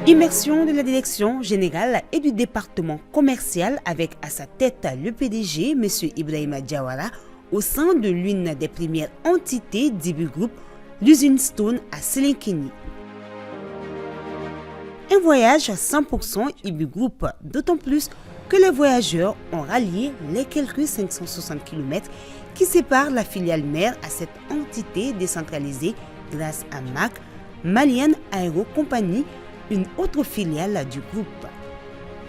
Immersion de la direction générale et du département commercial avec à sa tête le PDG, M. Ibrahima Diawara, au sein de l'une des premières entités d'Ibu Group, l'usine Stone à Selenkini. Un voyage à 100% Ibu Group, d'autant plus que les voyageurs ont rallié les quelques 560 km qui séparent la filiale mère à cette entité décentralisée grâce à MAC, Malian Aero Company, une autre filiale du groupe.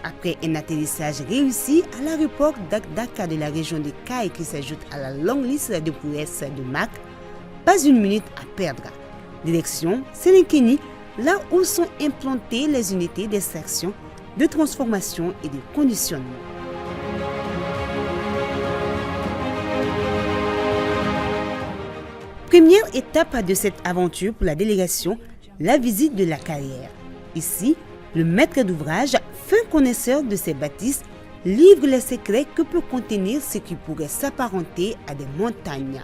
Après un atterrissage réussi à l'aéroport d'Agdaka de la région de Caille qui s'ajoute à la longue liste de prouesses de MAC, pas une minute à perdre. Direction Selenkini, là où sont implantées les unités d'extraction, de transformation et de conditionnement. Première étape de cette aventure pour la délégation, la visite de la carrière. Ici, le maître d'ouvrage, fin connaisseur de ces bâtisses, livre les secrets que peut contenir ce qui pourrait s'apparenter à des montagnes.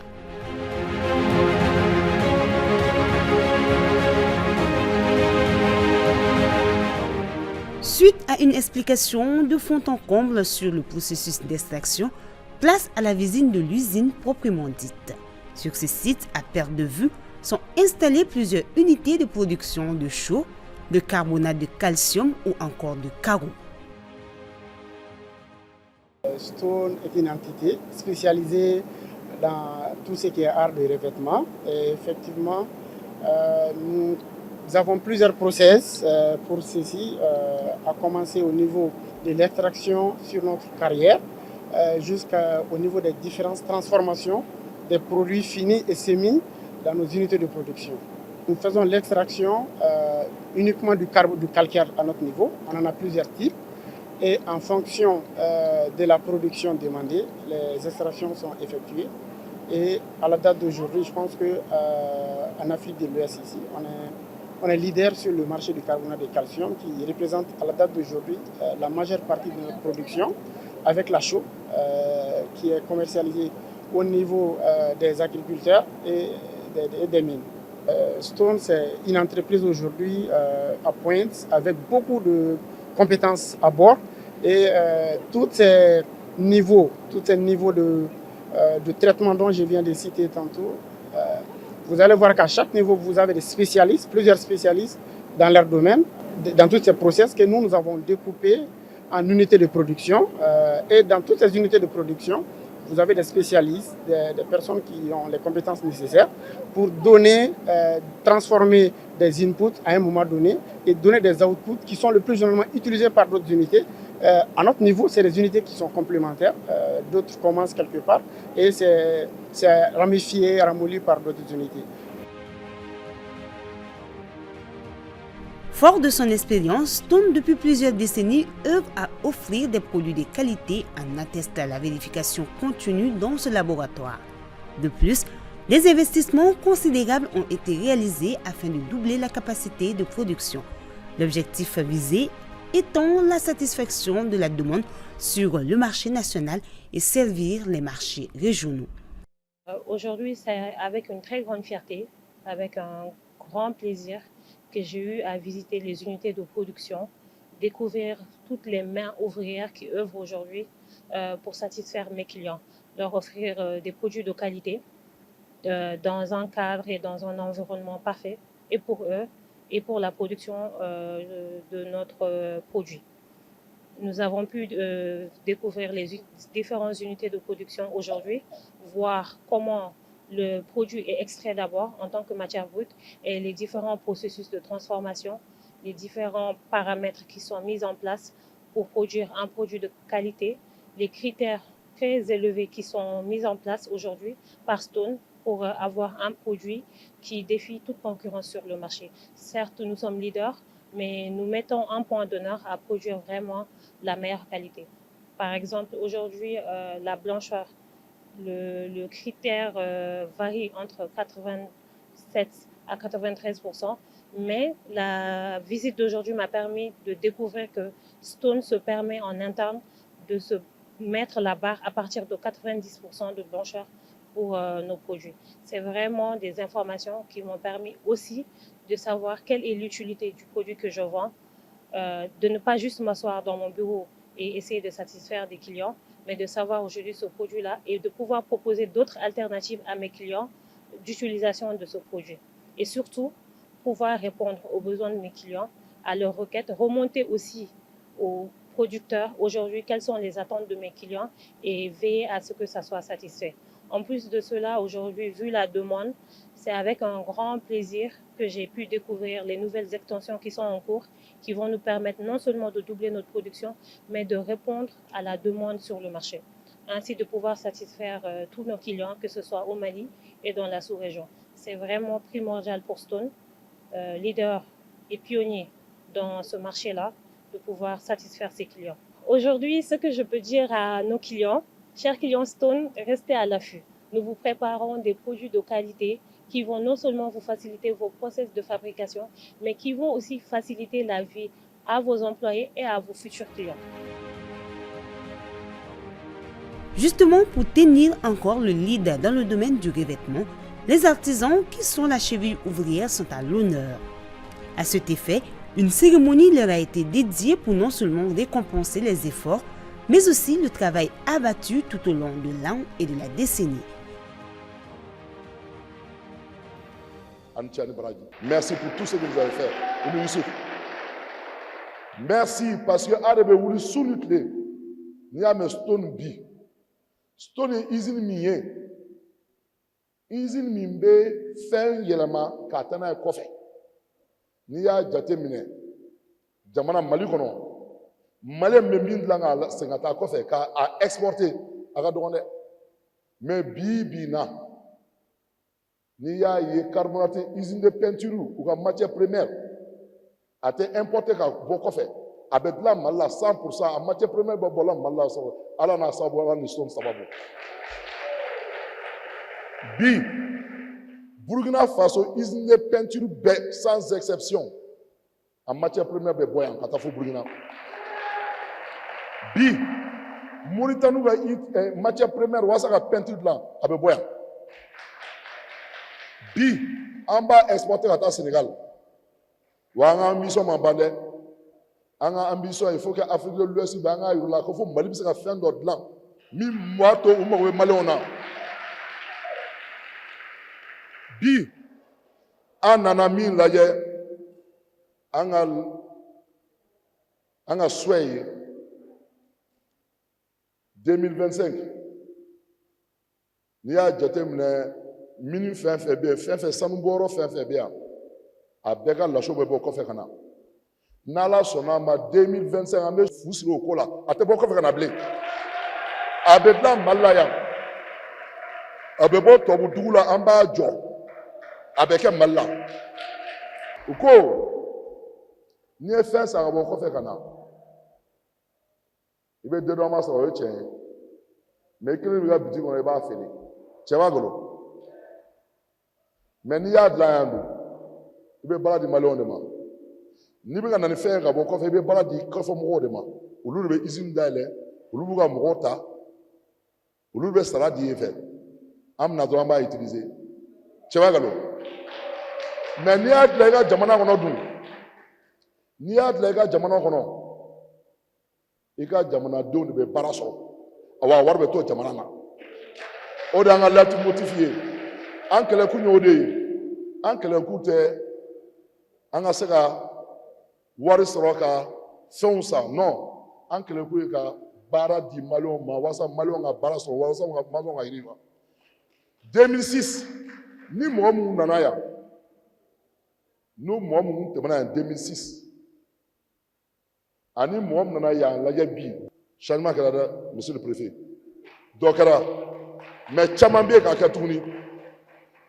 Suite à une explication de fond en comble sur le processus d'extraction, place à la visite de l'usine proprement dite. Sur ce site, à perte de vue, sont installées plusieurs unités de production de chaux, de carbonate de calcium ou encore de carreau. Stone est une entité spécialisée dans tout ce qui est art de revêtement. Et effectivement, nous avons plusieurs process pour ceci, à commencer au niveau de l'extraction sur notre carrière, jusqu'au niveau des différentes transformations des produits finis et semis dans nos unités de production. Nous faisons l'extraction uniquement du calcaire à notre niveau. On en a plusieurs types. Et en fonction de la production demandée, les extractions sont effectuées. Et à la date d'aujourd'hui, je pense qu'en Afrique de l'Ouest ici, on est leader sur le marché du carbonate de calcium qui représente à la date d'aujourd'hui la majeure partie de notre production avec la chaux qui est commercialisée au niveau des agriculteurs et des mines. Stone, c'est une entreprise aujourd'hui à pointe avec beaucoup de compétences à bord et tous ces niveaux de traitement dont je viens de citer tantôt, vous allez voir qu'à chaque niveau, vous avez des spécialistes, plusieurs spécialistes dans leur domaine, dans tous ces process que nous avons découpés en unités de production. Et dans toutes ces unités de production, vous avez des spécialistes, des personnes qui ont les compétences nécessaires pour donner, transformer des inputs à un moment donné et donner des outputs qui sont le plus généralement utilisés par d'autres unités. À notre niveau, c'est des unités qui sont complémentaires. D'autres commencent quelque part et c'est ramifié, ramolli par d'autres unités. Fort de son expérience, Stone, depuis plusieurs décennies, œuvre à offrir des produits de qualité, en atteste la vérification continue dans ce laboratoire. De plus, des investissements considérables ont été réalisés afin de doubler la capacité de production. L'objectif visé étant la satisfaction de la demande sur le marché national et servir les marchés régionaux. Aujourd'hui, c'est avec une très grande fierté, avec un grand plaisir que j'ai eu à visiter les unités de production, découvrir toutes les mains ouvrières qui œuvrent aujourd'hui pour satisfaire mes clients, leur offrir des produits de qualité dans un cadre et dans un environnement parfait, et pour eux, et pour la production de notre produit. Nous avons pu découvrir les différentes unités de production aujourd'hui, voir comment le produit est extrait d'abord en tant que matière brute et les différents processus de transformation, les différents paramètres qui sont mis en place pour produire un produit de qualité, les critères très élevés qui sont mis en place aujourd'hui par Stone pour avoir un produit qui défie toute concurrence sur le marché. Certes, nous sommes leaders, mais nous mettons un point d'honneur à produire vraiment la meilleure qualité. Par exemple, aujourd'hui, la blancheur, le critère varie entre 87 à 93%, mais la visite d'aujourd'hui m'a permis de découvrir que Stone se permet en interne de se mettre la barre à partir de 90% de blancheur pour nos produits. C'est vraiment des informations qui m'ont permis aussi de savoir quelle est l'utilité du produit que je vends de ne pas juste m'asseoir dans mon bureau et essayer de satisfaire des clients, mais de savoir aujourd'hui ce produit-là et de pouvoir proposer d'autres alternatives à mes clients d'utilisation de ce produit. Et surtout, pouvoir répondre aux besoins de mes clients, à leurs requêtes, remonter aussi aux producteurs aujourd'hui quelles sont les attentes de mes clients et veiller à ce que ça soit satisfait. En plus de cela, aujourd'hui, vu la demande, c'est avec un grand plaisir que j'ai pu découvrir les nouvelles extensions qui sont en cours, qui vont nous permettre non seulement de doubler notre production, mais de répondre à la demande sur le marché. Ainsi de pouvoir satisfaire tous nos clients, que ce soit au Mali et dans la sous-région. C'est vraiment primordial pour Stone, leader et pionnier dans ce marché-là, de pouvoir satisfaire ses clients. Aujourd'hui, ce que je peux dire à nos clients, chers clients Stone, restez à l'affût. Nous vous préparons des produits de qualité qui vont non seulement vous faciliter vos process de fabrication, mais qui vont aussi faciliter la vie à vos employés et à vos futurs clients. Justement, pour tenir encore le lead dans le domaine du revêtement, les artisans qui sont la cheville ouvrière sont à l'honneur. À cet effet, une cérémonie leur a été dédiée pour non seulement récompenser les efforts, mais aussi le travail abattu tout au long de l'an et de la décennie. Merci pour tout ce que vous avez fait. Merci parce que Arebe voulu souligner Niame Stone B. Stone usine miye. Usine mimbe fen yelama katana kofe. Niya jate mine. Jamana Mali kono. Mali mbimbi langa sengata kofe ka a exporter aga donne. Mais bibina. Niya ye carbonaté usine de peinture ou ka matière première. A été importé ka bon kofe. Avec la malla 100% en matière première bobola malla so ala na sabo ala ni son sababu. Bi Burkina Faso usine de peinture sans exception en matière première be boyan katafo Burkina. Bi Mauritanie ga matière première wasa ka peinture blanc abe boyan. Bi amba exporter à Sénégal. Wanga mission mambande. Anga ambition il faut que Afrique de l'Ouest banga yula ko fo Mali bi se ka fin d'autre blanc. Mi moto o mo Maliona. Bi anana min la ye anga sway 2025 ni a jatemne minu fin sanu boro fin bien abeka la shobe bo ko fe kana nala sonama 2025 ame fusiro okola ate bo ko fe kana ble abebla malaya abebo tobu dugula amba jo abeke malla uko ni fin sa bo ko fe kana ibe de do ma so o che me kiri bi ga biti ko e ba fele che wa golo mais ni ya dla yandu ibe bala di malon de ma ni be kana ni fe ga bo ko fe ibe bala di ko fo mo de ma ulu be izin dale ulu ga mo ta ulu be sara di fe am na do amba utiliser che wa galo mais ni ya dla ga jamana kono dun ni ya dla ga jamana kono ika jamana don be baraso awa warbe to jamana na o da nga lati motifier an kele ku nyode an kele ku te anga sega wari soroka sonsa non an kele ku ka bara di malo ma wasa malo nga baraso wasa nga mazo nga iriwa 2006 ni momu nanaya no momu temana en 2006 ani moom nana ya lajɛ bi changement kɛra dɛ monsieur le préfet dɔ kɛra mais caman bɛ ka kɛ tuguni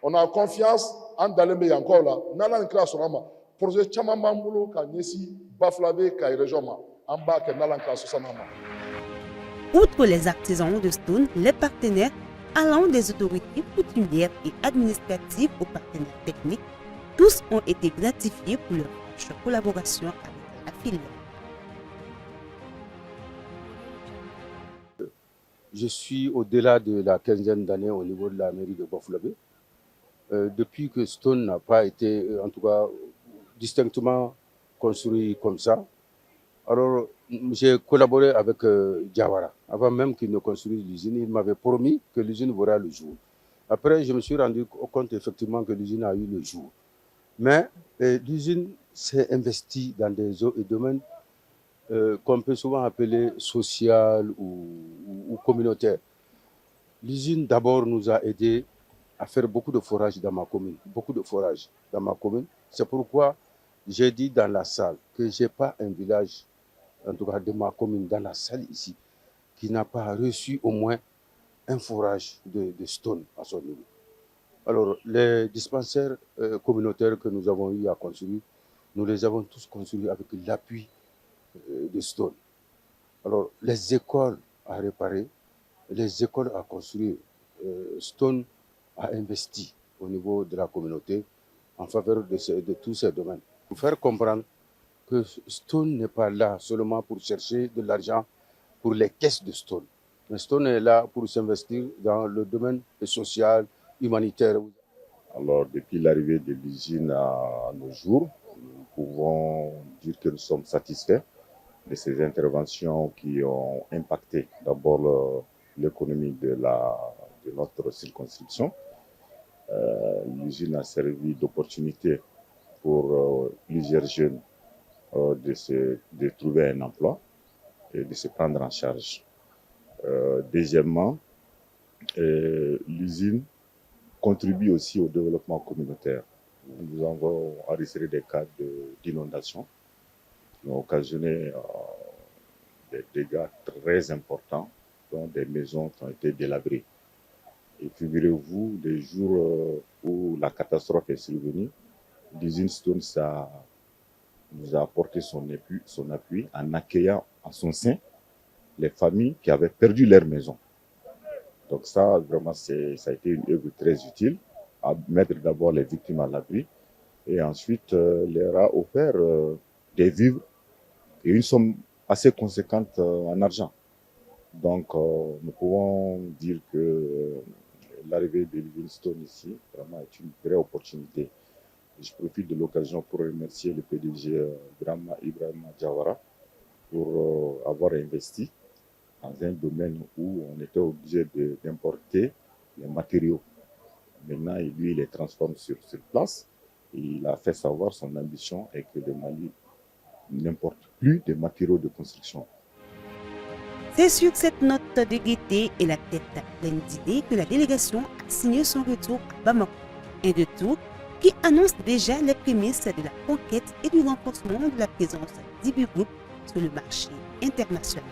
on a confiance an dalen bɛ yan kɔw la n'ala ni kira sɔrɔ an ma projet caman b'an bolo ka ɲɛsin Bafulabe Kayi région ma an b'a kɛ n'ala ni kira sɔsɔ an ma. Outre les artisans de Stone, les partenaires allant des autorités coutumières et administratives aux partenaires techniques, tous ont été gratifiés pour leur collaboration avec la filière. Je suis au-delà de la quinzaine d'années au niveau de la mairie de Bafulabe. Depuis que Stone n'a pas été, en tout cas, distinctement construit comme ça, Alors, j'ai collaboré avec Diawara. Avant même qu'il ne construise l'usine, il m'avait promis que l'usine verra le jour. Après, je me suis rendu compte effectivement que l'usine a eu le jour. Mais l'usine s'est investie dans des domaines qu'on peut souvent appeler social ou communautaire. L'usine d'abord nous a aidés à faire beaucoup de forages dans ma commune. Beaucoup de forages dans ma commune. C'est pourquoi j'ai dit dans la salle que je n'ai pas un village, en tout cas de ma commune, dans la salle ici, qui n'a pas reçu au moins un forage de stone à son niveau. Alors, les dispensaires communautaires que nous avons eu à construire, nous les avons tous construits avec l'appui de stone. Alors, les écoles à réparer, les écoles à construire, Stone a investi au niveau de la communauté en faveur de tous ces domaines. Pour faire comprendre que Stone n'est pas là seulement pour chercher de l'argent pour les caisses de Stone. Mais Stone est là pour s'investir dans le domaine social, humanitaire. Alors, depuis l'arrivée de l'usine à nos jours, nous pouvons dire que nous sommes satisfaits de ces interventions qui ont impacté d'abord l'économie de notre circonscription. L'usine a servi d'opportunité pour plusieurs jeunes de trouver un emploi et de se prendre en charge. Deuxièmement, l'usine contribue aussi au développement communautaire. Nous avons enregistré des cas d'inondation qui ont occasionné des dégâts très importants, dont des maisons qui ont été délabrées. Et figurez-vous, les jours où la catastrophe est survenue, l'usine Stone nous a apporté son appui en accueillant en son sein les familles qui avaient perdu leur maison. Donc ça, vraiment, ça a été une œuvre très utile, à mettre d'abord les victimes à l'abri et ensuite leur a offert des vivres et une somme assez conséquente en argent. Donc nous pouvons dire que l'arrivée de l'usine Stone ici, vraiment, est une vraie opportunité. Je profite de l'occasion pour remercier le PDG Ibrahim Diawara pour avoir investi dans un domaine où on était obligé d'importer les matériaux. Maintenant, lui, il les transforme sur place. Et il a fait savoir son ambition et que le Mali n'importe plus de matériaux de construction. C'est sur cette note de gaieté et la tête pleine d'idées que la délégation a signé son retour à Bamako. Un retour qui annonce déjà les prémices de la conquête et du renforcement de la présence d'Ibu Group sur le marché international.